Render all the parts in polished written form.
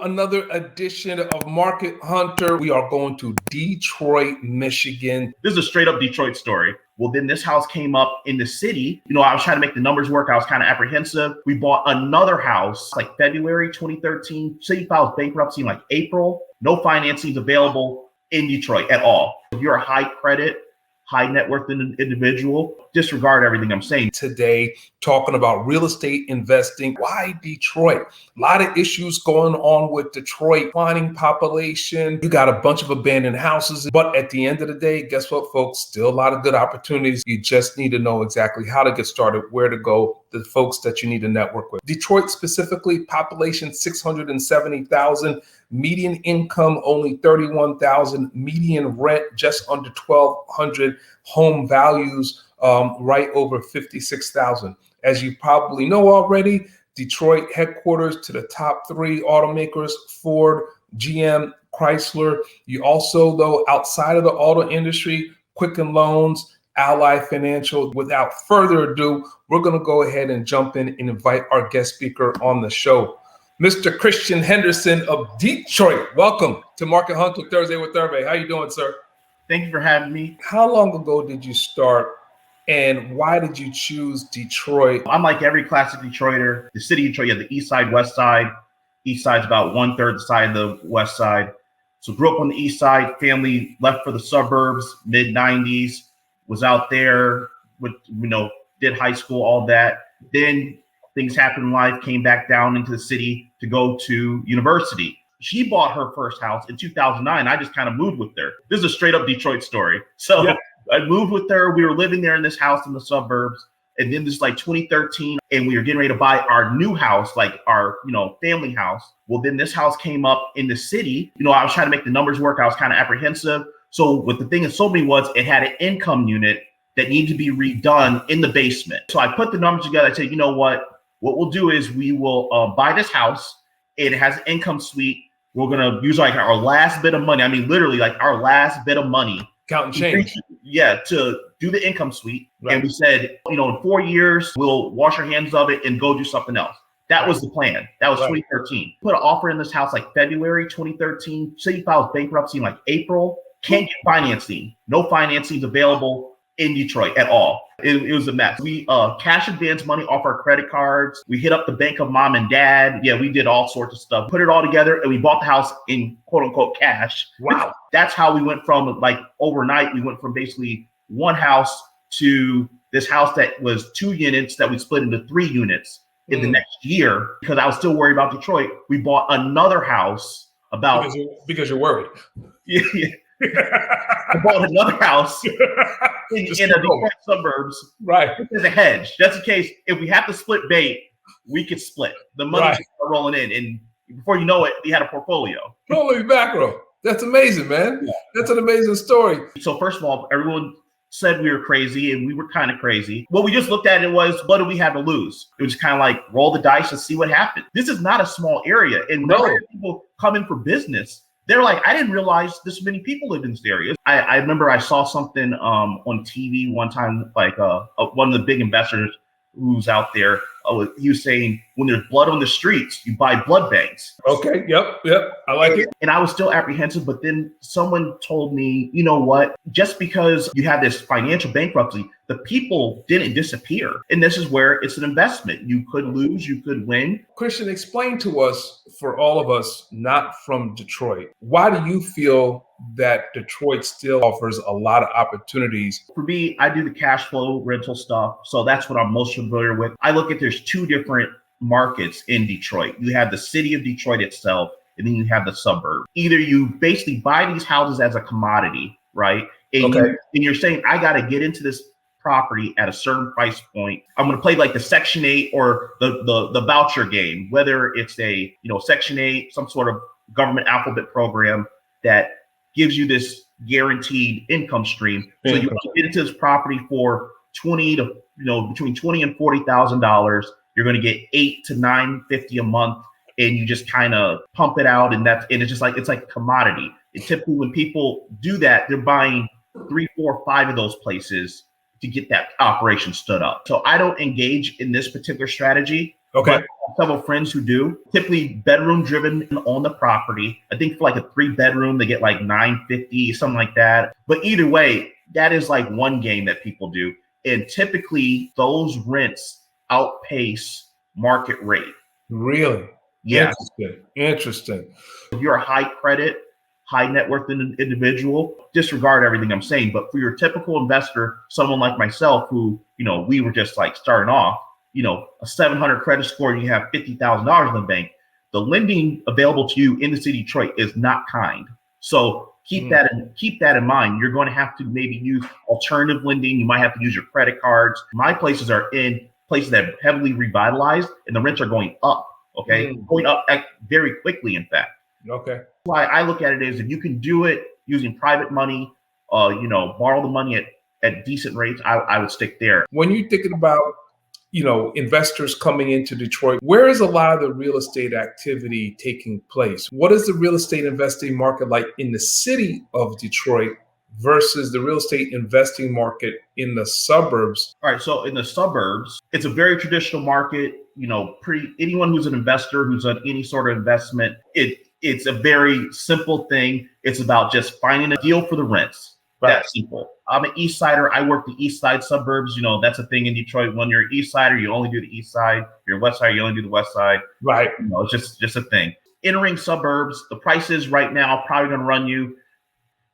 Another edition of Market Hunter. We are going to Detroit, Michigan. This is a straight up Detroit story. Well, then this house came up in the city. I was trying to make the numbers work. I was kind of apprehensive. We bought another house like February 2013. City files bankruptcy in like April. No financing available in Detroit at all. If you're a high credit, high net worth individual, disregard everything I'm saying. Today, talking about real estate investing. Why Detroit? A lot of issues going on with Detroit, declining population. You got a bunch of abandoned houses. But at the end of the day, guess what, folks? Still a lot of good opportunities. You just need to know exactly how to get started, where to go, the folks that you need to network with. Detroit specifically, population 670,000. Median income only 31,000, median rent just under 1,200, home values right over 56,000. As you probably know already, Detroit headquarters to the top three automakers, Ford, GM, Chrysler. You also, though, outside of the auto industry, Quicken Loans, Ally Financial. Without further ado, we're going to go ahead and jump in and invite our guest speaker on the show. Mr. Christian Henderson of Detroit. Welcome to Market Hunter Thursday with Thursday. How you doing, sir? Thank you for having me. How long ago did you start and why did you choose Detroit? I'm like every classic Detroiter. The city of Detroit, you have the east side, west side. East side's about 1/3 the side of the west side. So grew up on the east side, family left for the suburbs, mid-90s, was out there with, did high school, all that. Then things happened in life, came back down into the city to go to university. She bought her first house in 2009. I just kind of moved with her. This is a straight up Detroit story. So yeah. I moved with her. We were living there in this house in the suburbs. And then this is like 2013, and we were getting ready to buy our new house, like our, family house. Well, then this house came up in the city. I was trying to make the numbers work. I was kind of apprehensive. So what the thing that sold me was it had an income unit that needed to be redone in the basement. So I put the numbers together. I said, what we'll do is we will buy this house. It has an income suite. We're going to use like our last bit of money. I mean, literally like our last bit of money. Counting change. Yeah, to do the income suite. Right. And we said, in 4 years, we'll wash our hands of it and go do something else. That was the plan. That was 2013. Put an offer in this house like February 2013. City files bankruptcy in like April. Can't get financing. No financing available in Detroit at all. It was a mess. We cash advance money off our credit cards. We hit up the bank of mom and dad. Yeah, we did all sorts of stuff. Put it all together and we bought the house in quote unquote cash. Wow. That's how we went from like overnight. We went from basically one house to this house that was 2 units that we split into 3 units in the next year. Because I was still worried about Detroit. We bought another house about because you're worried. Yeah. I bought another house in the Detroit suburbs. Right. As a hedge. That's the case. If we have to split bait, we could split. The money Right. just start rolling in. And before you know it, we had a portfolio. Holy mackerel. That's amazing, man. Yeah. That's an amazing story. So first of all, everyone said we were crazy and we were kind of crazy. What we just looked at it was, what do we have to lose? It was kind of like roll the dice and see what happened. This is not a small area. And people come in for business. They're like, I didn't realize this many people live in this area. I remember I saw something on TV one time, like one of the big investors who's out there, he was saying, when there's blood on the streets, you buy blood banks. Okay, yep, I like it. And I was still apprehensive, but then someone told me, you know what, just because you have this financial bankruptcy, the people didn't disappear. And this is where it's an investment. You could lose, you could win. Christian, explain to us, for all of us not from Detroit, why do you feel that Detroit still offers a lot of opportunities? For me, I do the cash flow rental stuff. So that's what I'm most familiar with. I look at there's 2 different markets in Detroit. You have the city of Detroit itself, and then you have the suburb. Either you basically buy these houses as a commodity, right? And, you're saying, I got to get into this property at a certain price point. I'm going to play like the Section 8 or the voucher game, whether it's a Section 8, some sort of government alphabet program that gives you this guaranteed income stream. So you get into this property for between $20,000 and $40,000. You're going to get $800 to $950 a month, and you just kind of pump it out, and it's just like it's like a commodity. And typically, when people do that, they're buying 3, 4, 5 of those places to get that operation stood up. So I don't engage in this particular strategy. Okay. but I have several friends who do. Typically bedroom driven on the property. I think for like a 3-bedroom, they get like 950, something like that. But either way, that is like one game that people do. And typically those rents outpace market rate. Really? Yeah. Interesting. Interesting. If you're a high credit, high net worth individual, disregard everything I'm saying. But for your typical investor, someone like myself, who, we were just like starting off, a 700 credit score, and you have $50,000 in the bank, the lending available to you in the city of Detroit is not kind. So keep that in mind. You're going to have to maybe use alternative lending. You might have to use your credit cards. My places are in places that are heavily revitalized, and the rents are going up. Okay, going up very quickly, in fact. Okay. Why I look at it is, if you can do it using private money, borrow the money at decent rates, I would stick there. When you're thinking about, investors coming into Detroit, where is a lot of the real estate activity taking place? What is the real estate investing market like in the city of Detroit versus the real estate investing market in the suburbs? All right, so in the suburbs, it's a very traditional market. Anyone who's an investor, who's on any sort of investment, it's a very simple thing. It's about just finding a deal for the rents. Right. That's simple. I'm an East Sider. I work the East Side suburbs. That's a thing in Detroit. When you're an East Sider, you only do the East Side. If you're a West Sider, you only do the West Side. Right. It's just a thing. Entering suburbs, the prices right now probably going to run you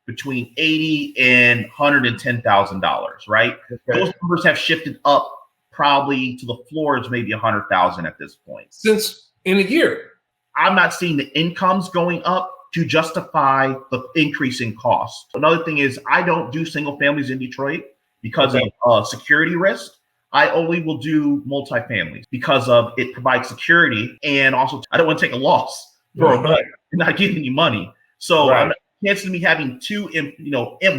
between $80,000 and $110,000. Right. Okay. Those numbers have shifted up probably to the floors, maybe $100,000 at this point. Since in a year. I'm not seeing the incomes going up to justify the increase in cost. Another thing is, I don't do single families in Detroit because of security risk. I only will do multifamilies because of it provides security, and also I don't want to take a loss for not giving any money. So chances of me having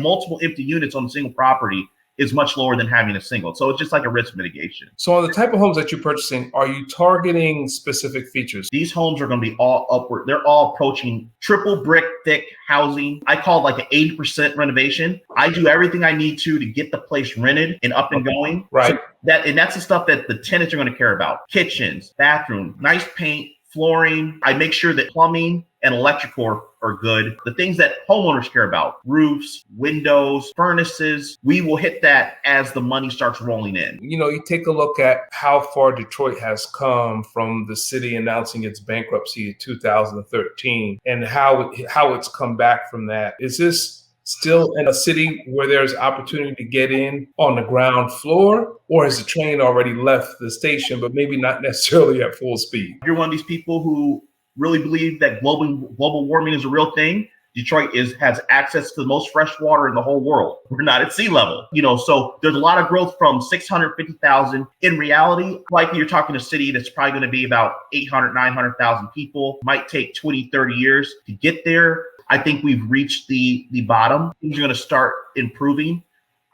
multiple empty units on a single property is much lower than having a single. So it's just like a risk mitigation. So on the type of homes that you're purchasing, are you targeting specific features? These homes are going to be all upward. They're all approaching triple brick thick housing. I call it like an 80% renovation. I do everything I need to get the place rented and up and going. Right. So that's the stuff that the tenants are going to care about. Kitchens, bathroom, nice paint, flooring. I make sure that plumbing and electrical are good. The things that homeowners care about, roofs, windows, furnaces, we will hit that as the money starts rolling in. You take a look at how far Detroit has come from the city announcing its bankruptcy in 2013 and how it's come back from that. Is this still in a city where there's opportunity to get in on the ground floor, or has the train already left the station, but maybe not necessarily at full speed? If you're one of these people who really believe that global warming is a real thing, Detroit has access to the most fresh water in the whole world. We're not at sea level, so there's a lot of growth from 650,000. In reality, likely you're talking a city that's probably going to be about 800, 900,000 people. Might take 20, 30 years to get there. I think we've reached the bottom. Things are going to start improving.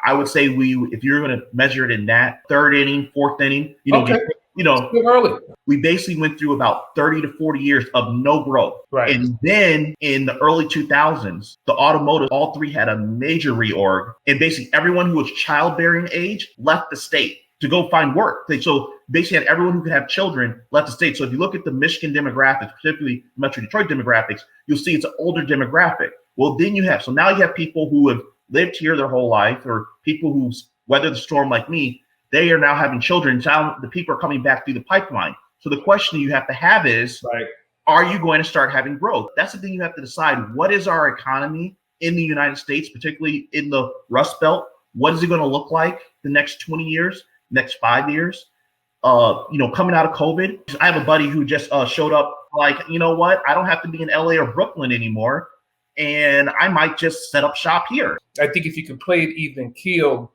I would say if you're going to measure it in that third inning, fourth inning, early. We basically went through about 30 to 40 years of no growth. Right. And then in the early 2000s, the automotive, all three had a major reorg. And basically everyone who was childbearing age left the state to go find work. So basically had everyone who could have children left the state. So if you look at the Michigan demographics, particularly Metro Detroit demographics, you'll see it's an older demographic. Well, then now you have people who have lived here their whole life, or people who's weathered the storm like me. They are now having children. Now the people are coming back through the pipeline. So the question you have to have is, are you going to start having growth? That's the thing you have to decide. What is our economy in the United States, particularly in the Rust Belt? What is it going to look like the next 20 years, next 5 years? Coming out of COVID, I have a buddy who just showed up like, you know what? I don't have to be in LA or Brooklyn anymore, and I might just set up shop here. I think if you can play it even keel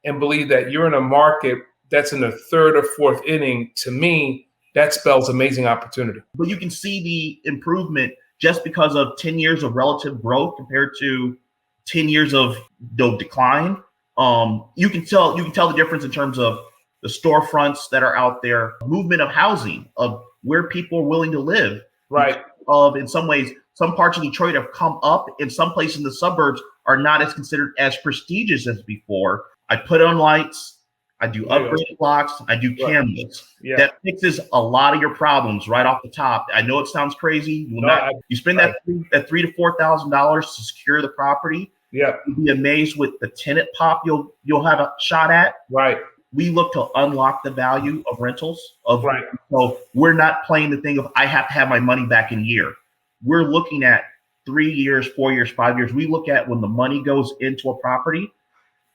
and believe that you're in a market that's in the third or fourth inning, to me, that spells amazing opportunity. But you can see the improvement just because of 10 years of relative growth compared to 10 years of decline. You can tell the difference in terms of the storefronts that are out there, movement of housing, of where people are willing to live. Right. In some ways, some parts of Detroit have come up, and some places in the suburbs are not as considered as prestigious as before. I put on lights. I do There you go. upgraded blocks. I do Right. canvas. Yeah. That fixes a lot of your problems right off the top. I know it sounds crazy. You will not. You spend right. that $3,000 to $4,000 to secure the property. Yeah. You'll be amazed with the tenant pop you'll have a shot at. Right. We look to unlock the value of rentals. Right. So we're not playing the thing of I have to have my money back in a year. We're looking at 3 years, 4 years, 5 years. We look at when the money goes into a property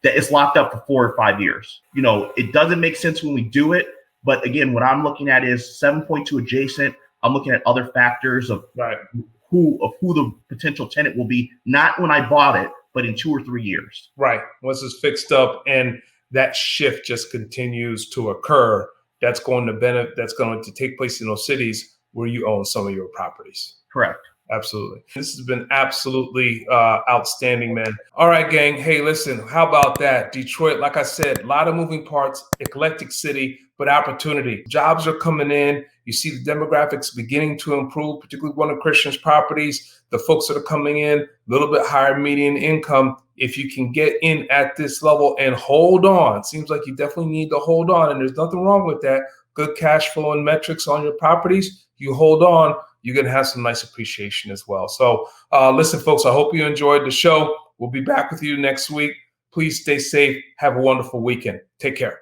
that it's locked up for 4 or 5 years. You know, it doesn't make sense when we do it. But again, what I'm looking at is 7.2 adjacent. I'm looking at other factors of who the potential tenant will be, not when I bought it, but in 2 or 3 years. Right. Once it's fixed up and that shift just continues to occur, that's going to take place in those cities where you own some of your properties. Correct. Absolutely. This has been absolutely outstanding, man. All right, gang. Hey, listen, how about that? Detroit, like I said, a lot of moving parts, eclectic city, but opportunity. Jobs are coming in. You see the demographics beginning to improve, particularly one of Christian's properties. The folks that are coming in, a little bit higher median income. If you can get in at this level and hold on, seems like you definitely need to hold on, and there's nothing wrong with that. Good cash flow and metrics on your properties. You hold on, you're going to have some nice appreciation as well. So listen, folks, I hope you enjoyed the show. We'll be back with you next week. Please stay safe. Have a wonderful weekend. Take care.